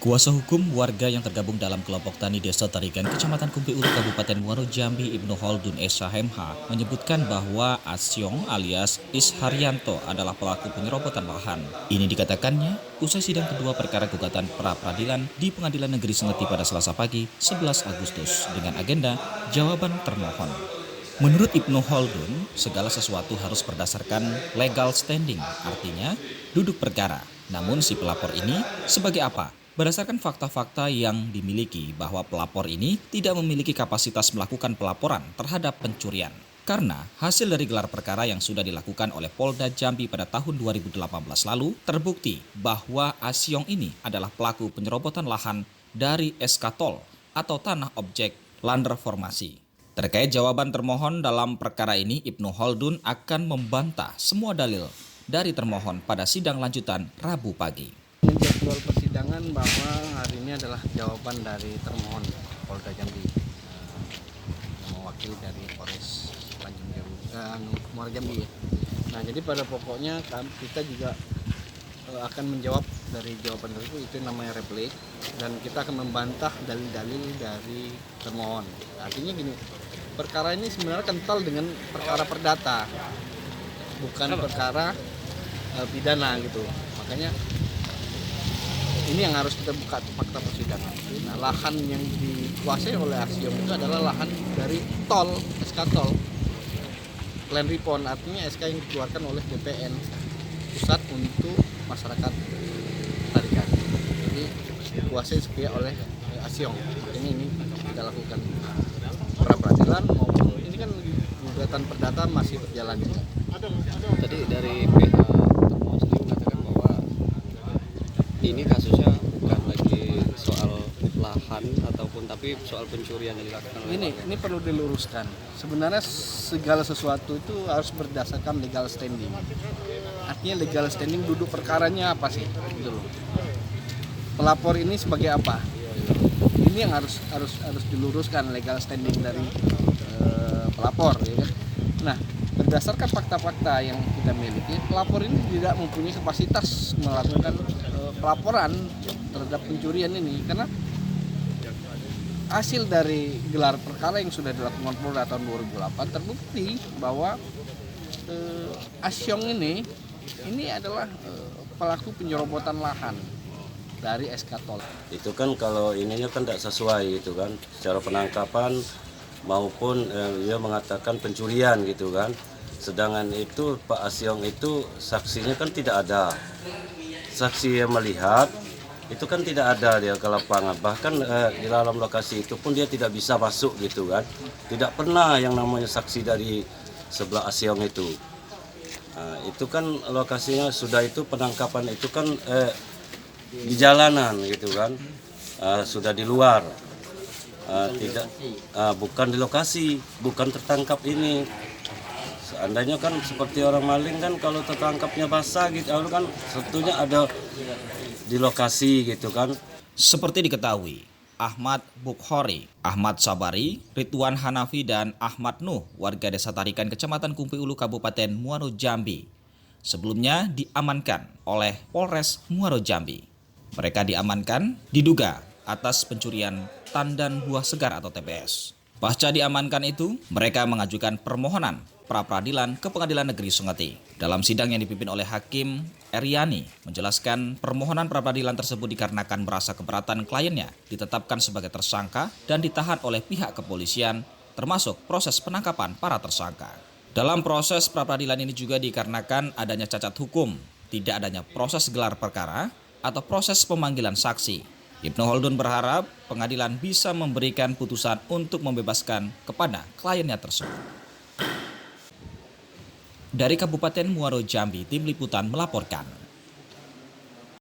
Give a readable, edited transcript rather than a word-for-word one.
Kuasa hukum warga yang tergabung dalam kelompok tani Desa Tarigan, Kecamatan Kumpi Ulu, Kabupaten Muaro Jambi, Ibnu Holdun SHMH, menyebutkan bahwa Asyong alias Isharyanto adalah pelaku penyerobotan lahan. Ini dikatakannya usai sidang kedua perkara gugatan pra-peradilan di Pengadilan Negeri Sengeti pada Selasa pagi, 11 Agustus, dengan agenda jawaban termohon. Menurut Ibnu Holdun, segala sesuatu harus berdasarkan legal standing, artinya duduk perkara. Namun si pelapor ini sebagai apa? Berdasarkan fakta-fakta yang dimiliki bahwa pelapor ini tidak memiliki kapasitas melakukan pelaporan terhadap pencurian. Karena hasil dari gelar perkara yang sudah dilakukan oleh Polda Jambi pada tahun 2018 lalu terbukti bahwa Asyong ini adalah pelaku penyerobotan lahan dari eskatol atau tanah objek land reformasi. Terkait jawaban termohon dalam perkara ini, Ibnu Holdun akan membantah semua dalil dari termohon pada sidang lanjutan Rabu pagi. Jadwal persidangan bahwa hari ini adalah jawaban dari termohon Polda Jambi yang mewakili dari Polres Tanjung Muaro Jambi. Nah, jadi pada pokoknya kita juga akan menjawab dari jawaban tersebut, itu namanya replik, dan kita akan membantah dalil-dalil dari termohon. Artinya gini, perkara ini sebenarnya kental dengan perkara perdata, bukan perkara pidana gitu. Makanya ini yang harus kita buka fakta persidangan. Nah, lahan yang dikuasai oleh Asyong itu adalah lahan dari tol, SK tol, Land Reform, artinya SK yang dikeluarkan oleh BPN pusat untuk masyarakat Tarigan. Jadi dikuasai sepihak oleh Asyong. Makanya ini kita lakukan pra peradilan maupun ini kan gugatan perdata masih berjalan juga. Tadi dari pihak termohon sendiri mengatakan bahwa ini kasusnya bukan lagi soal lahan ataupun tapi soal pencurian yang dilakukan oleh Ini perlu diluruskan. Sebenarnya segala sesuatu itu harus berdasarkan legal standing. Artinya legal standing duduk perkaranya apa sih? Gitu loh. Pelapor ini sebagai apa? Ini yang harus diluruskan legal standing dari pelapor, ya kan? Nah, berdasarkan fakta-fakta yang kita miliki, pelapor ini tidak mempunyai kapasitas melakukan pelaporan terhadap pencurian ini, karena hasil dari gelar perkara yang sudah dilakukan Polda tahun 2008 terbukti bahwa Asyong ini adalah pelaku penyerobotan lahan dari SK tol. Itu kan kalau ininya kan tidak sesuai gitu kan, secara penangkapan maupun dia mengatakan pencurian gitu kan. Sedangkan itu Pak Asyong itu saksinya kan tidak ada. Saksi yang melihat itu kan tidak ada dia ke lapangan. Bahkan di dalam lokasi itu pun dia tidak bisa masuk gitu kan. Tidak pernah yang namanya saksi dari sebelah Asyong itu. Nah, itu kan lokasinya sudah itu penangkapan itu kan di jalanan gitu kan. Sudah di luar. Bukan di lokasi, bukan tertangkap ini. Seandainya kan seperti orang maling kan kalau tertangkapnya basah gitu kan tentunya ada di lokasi gitu kan. Seperti diketahui, Ahmad Bukhari, Ahmad Sabari, Ridwan Hanafi, dan Ahmad Nuh, warga Desa Tarigan, Kecamatan Kumpi Ulu, Kabupaten Muaro Jambi, sebelumnya diamankan oleh Polres Muaro Jambi. Mereka diamankan diduga atas pencurian tandan buah segar atau TBS. Pasca diamankan itu, mereka mengajukan permohonan pra-peradilan ke Pengadilan Negeri Sengeti. Dalam sidang yang dipimpin oleh Hakim Eryani, menjelaskan permohonan pra-peradilan tersebut dikarenakan merasa keberatan kliennya ditetapkan sebagai tersangka dan ditahan oleh pihak kepolisian, termasuk proses penangkapan para tersangka. Dalam proses pra-peradilan ini juga dikarenakan adanya cacat hukum, tidak adanya proses gelar perkara atau proses pemanggilan saksi. Ibnu Holdun berharap pengadilan bisa memberikan putusan untuk membebaskan kepada kliennya tersebut. Dari Kabupaten Muaro Jambi, Tim Liputan melaporkan.